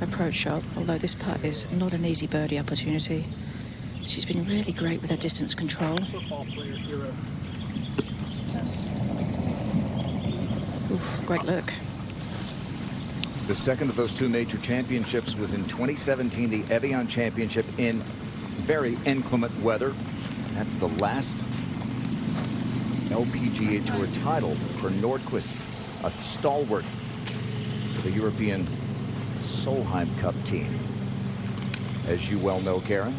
approach shot, although this putt is not an easy birdie opportunity. She's been really great with her distance control. Oof, great look. The second of those two major championships was in 2017, the Evian Championship, in very inclement weather. That's the last LPGA Tour title for Nordqvist, a stalwart for the European Solheim Cup team. As you well know, Karen.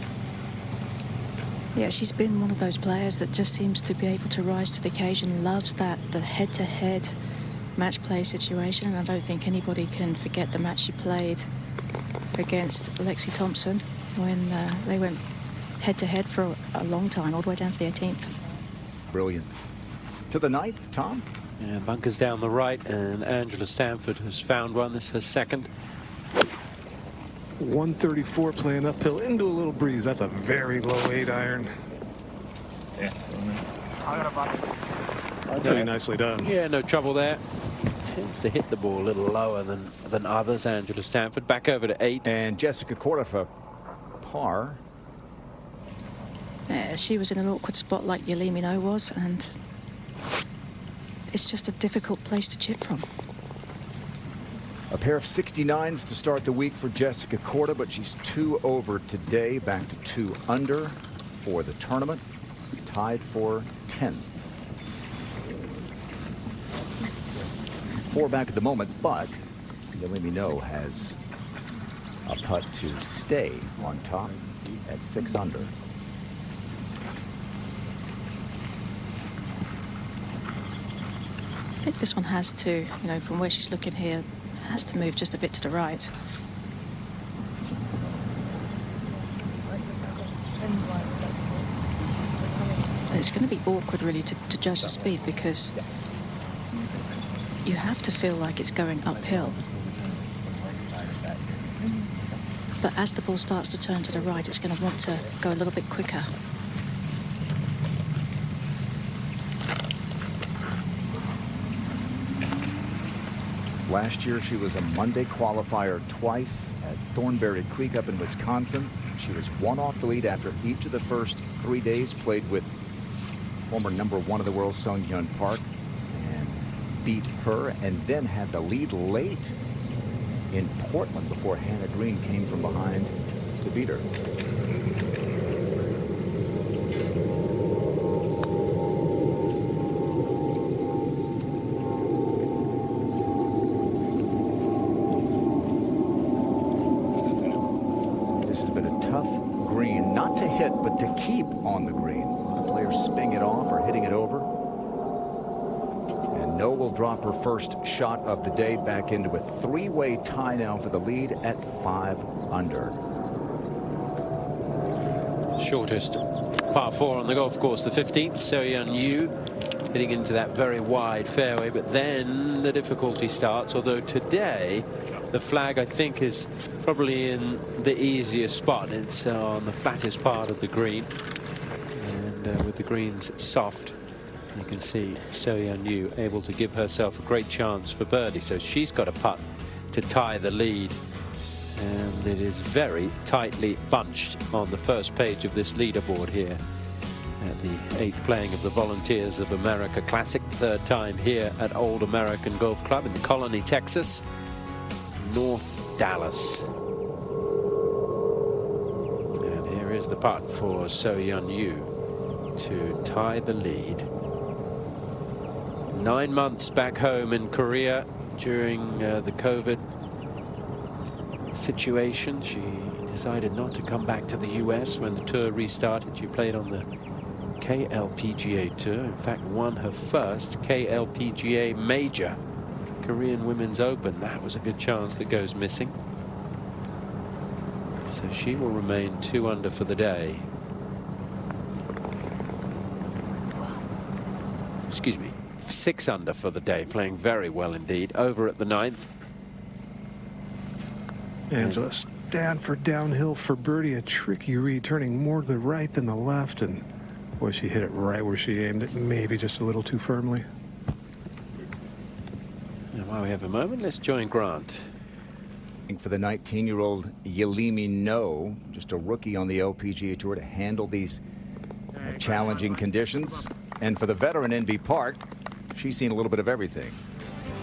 Yeah, she's been one of those players that just seems to be able to rise to the occasion, loves the head-to-head match play situation, and I don't think anybody can forget the match she played against Lexi Thompson when they went head-to-head for a long time, all the way down to the 18th. Brilliant. To the 9th, Tom? Yeah, bunkers down the right, and Angela Stanford has found one. This is her second. 134 playing uphill into a little breeze. That's a very low 8-iron. Yeah. Pretty nicely done. Yeah, no trouble there. Tends to hit the ball a little lower than others. Angela Stanford back over to 8. And Jessica Korda for par. Yeah, she was in an awkward spot like Yealimi Noh was, and it's just a difficult place to chip from. A pair of 69s to start the week for Jessica Korda, but she's 2 over today, back to 2 under for the tournament, tied for 10th. 4 back at the moment, but Yealimi Noh has a putt to stay on top at 6 under. I think this one has to, you know, from where she's looking here, has to move just a bit to the right. And it's going to be awkward really to judge the speed, because you have to feel like it's going uphill. But as the ball starts to turn to the right, it's going to want to go a little bit quicker. Last year, she was a Monday qualifier twice at Thornberry Creek up in Wisconsin. She was 1 off the lead after each of the first 3 days, played with former #1 of the world, Sung Hyun Park, and beat her, and then had the lead late in Portland before Hannah Green came from behind to beat her. Not to hit, but to keep on the green. The players spinning it off or hitting it over. And Noh will drop her first shot of the day back into a 3-way tie now for the lead at 5 under. Shortest par 4 on the golf course, the 15th. So-Yeon Yoo hitting into that very wide fairway, but then the difficulty starts, although today the flag, I think, is probably in the easiest spot. It's on the flattest part of the green, and with the greens soft, you can see So-Yeon Yoo able to give herself a great chance for birdie. So she's got a putt to tie the lead, and it is very tightly bunched on the first page of this leaderboard here at the 8th playing of the Volunteers of America Classic, 3rd time here at Old American Golf Club in the Colony, Texas, North Dallas. And here is the putt for So-Yeon Yoo to tie the lead. 9 months back home in Korea during the COVID situation. She decided not to come back to the US when the tour restarted. She played on the KLPGA Tour. In fact, won her first KLPGA major, Korean Women's Open. That was a good chance that goes missing. So she will remain 2 under for the day. Excuse me, 6 under for the day, playing very well indeed. Over at the 9th. Angela Stanford downhill for birdie, a tricky read, turning more to the right than the left, and boy, she hit it right where she aimed it, maybe just a little too firmly. And while we have a moment, let's join Grant. For the 19-year-old Yealimi Noh, just a rookie on the LPGA Tour, to handle these challenging conditions. And for the veteran Inbee Park, she's seen a little bit of everything.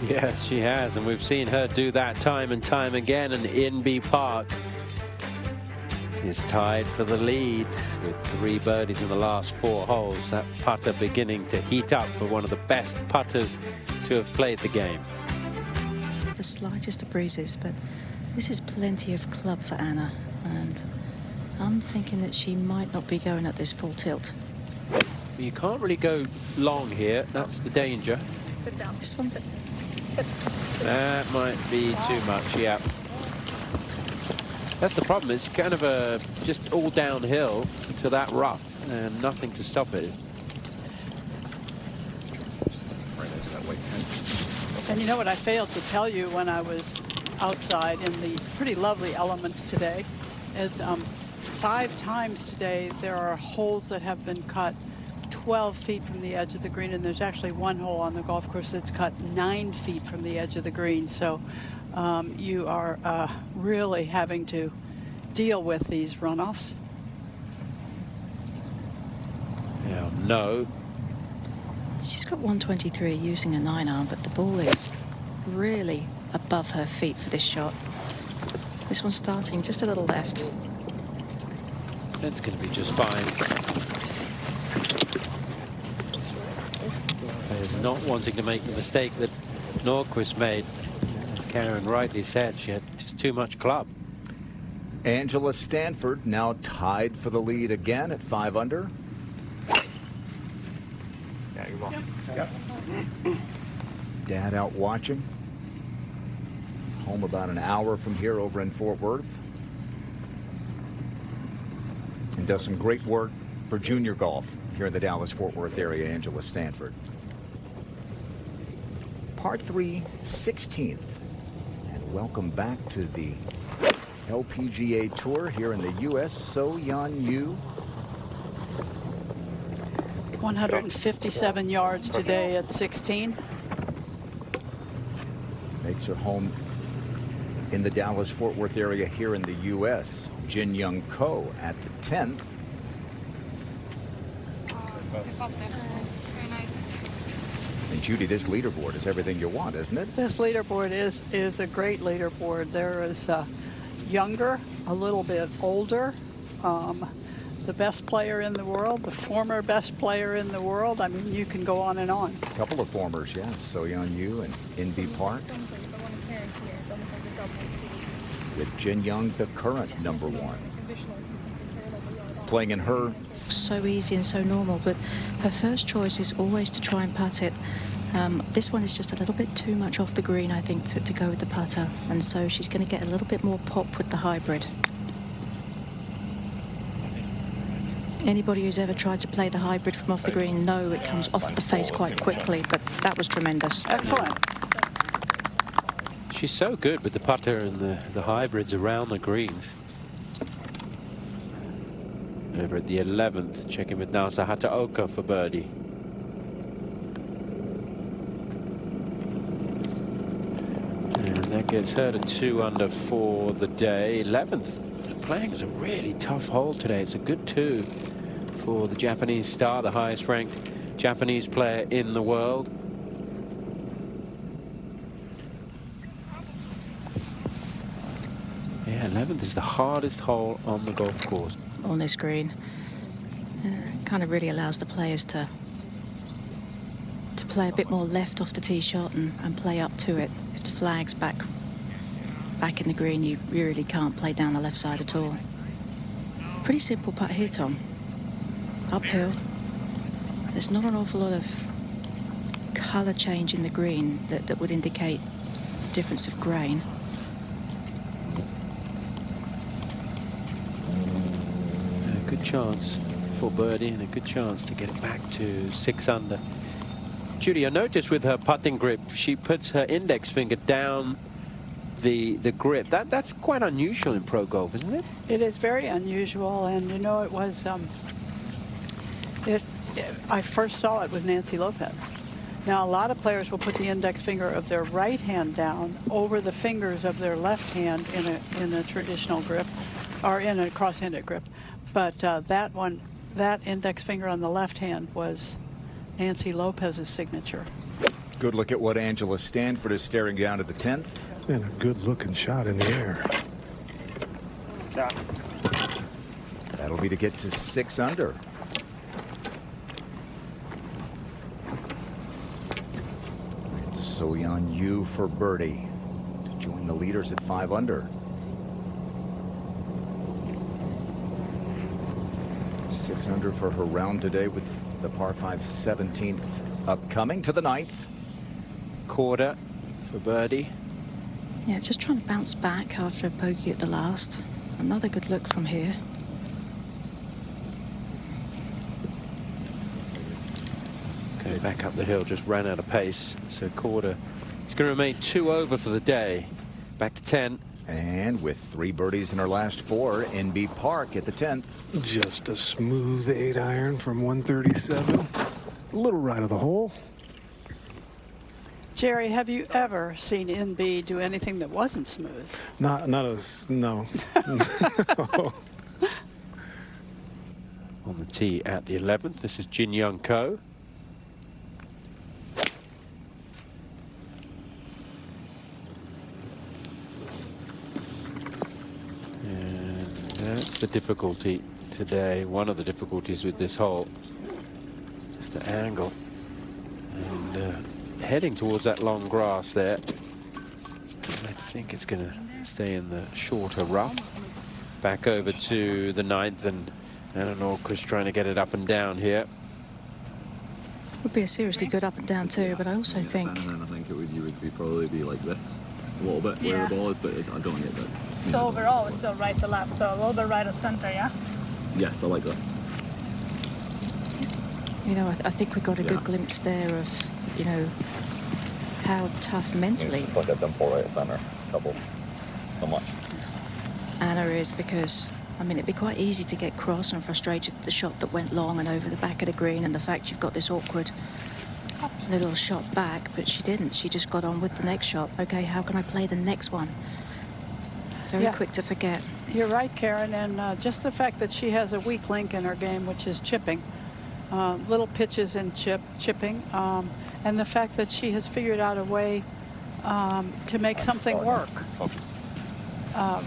Yes, she has, and we've seen her do that time and time again. And Inbee Park is tied for the lead with 3 birdies in the last 4 holes. That putter beginning to heat up for one of the best putters to have played the game. The slightest of breezes, but this is plenty of club for Anna, and I'm thinking that she might not be going at this full tilt. You can't really go long here. That's the danger. This one. That might be too much, yeah. That's the problem. It's kind of a just all downhill to that rough and nothing to stop it. And you know what I failed to tell you when I was outside in the pretty lovely elements today is 5 times today there are holes that have been cut 12 feet from the edge of the green, and there's actually 1 hole on the golf course that's cut 9 feet from the edge of the green. So you are really having to deal with these runoffs. Yeah, no. She's got 123 using a 9-iron, but the ball is really above her feet for this shot. This one's starting just a little left. It's going to be just fine. Players not wanting to make the mistake that Nordqvist made. As Karen rightly said, she had just too much club. Angela Stanford now tied for the lead again at 5 under. Dad out watching. Home about an hour from here over in Fort Worth. And does some great work for junior golf here in the Dallas-Fort Worth area, Angela Stanford. Par 3, 16th. And welcome back to the LPGA Tour here in the U.S. So-Yeon Yu. 157 yards today at 16. Makes her home in the Dallas-Fort Worth area here in the U.S. Jin Young Ko at the 10th. And Judy, this leaderboard is everything you want, isn't it? This leaderboard is a great leaderboard. There is younger, a little bit older, the best player in the world, the former best player in the world. I mean, you can go on and on. A couple of formers, yes. So-Yeon Yu and Inbee Park. With Jin Young, the current #1. Playing in her. So easy and so normal, but her first choice is always to try and putt it. This one is just a little bit too much off the green, I think, to go with the putter, and so she's going to get a little bit more pop with the hybrid. Anybody who's ever tried to play the hybrid from off the green know it comes off the face quite quickly, but that was tremendous. Excellent. She's so good with the putter and the hybrids around the greens. Over at the 11th, checking with Nasa Hataoka for birdie. And that gets her to 2 under for the day. 11th. Playing is a really tough hole today. It's a good 2 for the Japanese star, the highest ranked Japanese player in the world. Yeah, 11th is the hardest hole on the golf course. On this green. Kind of really allows the players to play a bit more left off the tee shot and play up to it. If the flag's back in the green, you really can't play down the left side at all. Pretty simple putt here, Tom. Uphill. There's not an awful lot of colour change in the green that would indicate difference of grain. A good chance for birdie and a good chance to get it back to 6 under. Judy, I noticed with her putting grip, she puts her index finger down the grip. That's quite unusual in pro golf, isn't it? It is very unusual, and you know, it was I first saw it with Nancy Lopez. Now, a lot of players will put the index finger of their right hand down over the fingers of their left hand in a traditional grip, or in a cross-handed grip. But that index finger on the left hand was Nancy Lopez's signature. Good look at what Angela Stanford is staring down at the 10th. And a good-looking shot in the air. That'll be to get to 6 under. So-Yeon Yu for birdie to join the leaders at 5 under. 6 under for her round today with the par 5 17th upcoming to the 9th. Quarter for birdie. Yeah, just trying to bounce back after a bogey at the last. Another good look from here. Okay, back up the hill, just ran out of pace. So Quarter, it's going to remain 2 over for the day. Back to 10. And with 3 birdies in her last 4, NB Park at the 10th. Just a smooth 8-iron from 137. A little right of the hole. Jerry, have you ever seen NB do anything that wasn't smooth? Not as, no. On the tee at the 11th, this is Jin Young Ko. And that's the difficulty today. One of the difficulties with this hole. Just the angle. And heading towards that long grass there. I think it's going to stay in the shorter rough. Back over to the 9th, and Anna Nordqvist trying to get it up and down here. Would be a seriously good up and down too, but I also think. And I think you would probably be like this, a little bit where the ball is, but I don't get that. So overall, it's still right to left, so a little bit right of center, yeah. Yes, I like that. You know, I think we got a good glimpse there of, you know, how tough mentally It's like a dimple right at center, couple, so much. Anna is, because I mean, it'd be quite easy to get cross and frustrated at the shot that went long and over the back of the green, and the fact you've got this awkward little shot back, but she didn't. She just got on with the next shot. Okay, how can I play the next one? Very quick to forget. You're right, Karen, and just the fact that she has a weak link in her game, which is chipping. Little pitches and chipping, and the fact that she has figured out a way to make something work.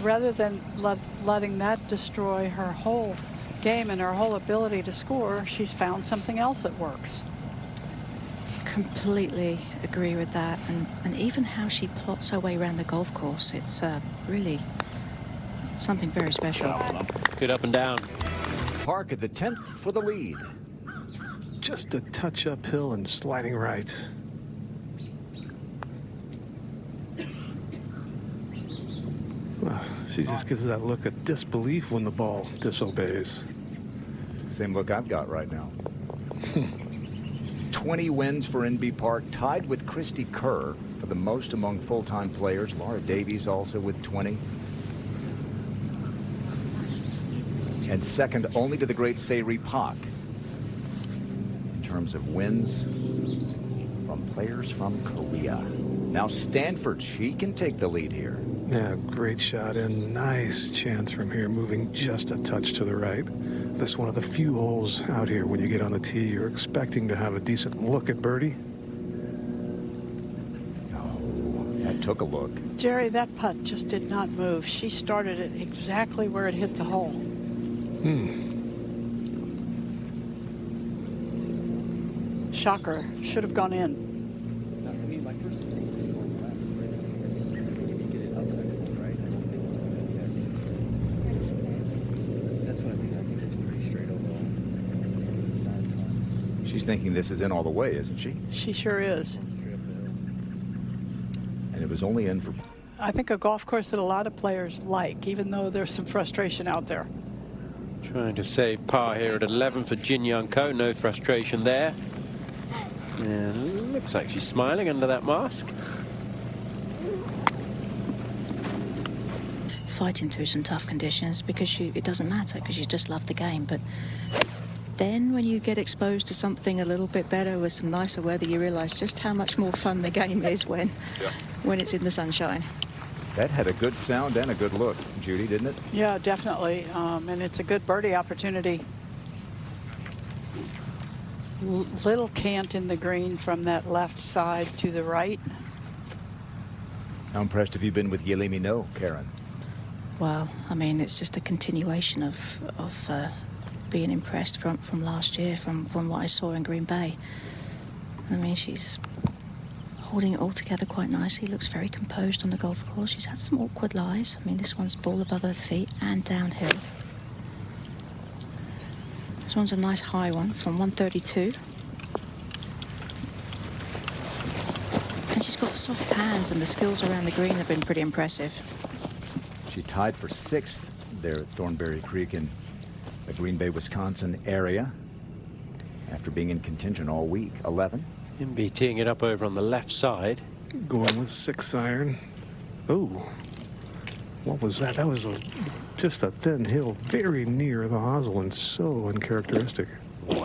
Rather than letting that destroy her whole game and her whole ability to score, she's found something else that works. Completely agree with that, and even how she plots her way around the golf course, it's really something very special. Good up and down. Park at the 10th for the lead. Just a touch uphill and sliding right. Well, she just gives that look of disbelief when the ball disobeys. Same look I've got right now. 20 wins for NB Park, tied with Christy Kerr for the most among full-time players. Laura Davies also with 20. And second only to the great Se-Ri Pak in terms of wins from players from Korea. Now Stanford, she can take the lead here. Yeah, great shot and nice chance from here, moving just a touch to the right. This is one of the few holes out here when you get on the tee you're expecting to have a decent look at birdie. Oh, that took a look. Jerry, that putt just did not move. She started it exactly where it hit the hole. Shocker. Should have gone in. She's thinking this is in all the way, isn't she? She sure is. And it was only in for... I think a golf course that a lot of players like, even though there's some frustration out there. Trying to save par here at 11 for Jin Young Ko. No frustration there. And looks like she's smiling under that mask. Fighting through some tough conditions because it doesn't matter, because you just love the game. But then when you get exposed to something a little bit better with some nicer weather, you realize just how much more fun the game is when it's in the sunshine. That had a good sound and a good look, Judy, didn't it? Yeah, definitely. And it's a good birdie opportunity. Little cant in the green from that left side to the right. How impressed have you been with Yealimi Noh, Karen? Well, I mean, it's just a continuation of being impressed from last year, from what I saw in Green Bay. I mean, she's holding it all together quite nicely. Looks very composed on the golf course. She's had some awkward lies. I mean, this one's ball above her feet and downhill. This one's a nice high one from 132. And she's got soft hands, and the skills around the green have been pretty impressive. She tied for 6th there at Thornberry Creek in the Green Bay, Wisconsin area after being in contention all week. 11. Imby teeing it up over on the left side. Going with 6 iron. Oh, what was that? That was just a thin hill very near the hosel and so uncharacteristic. Wow.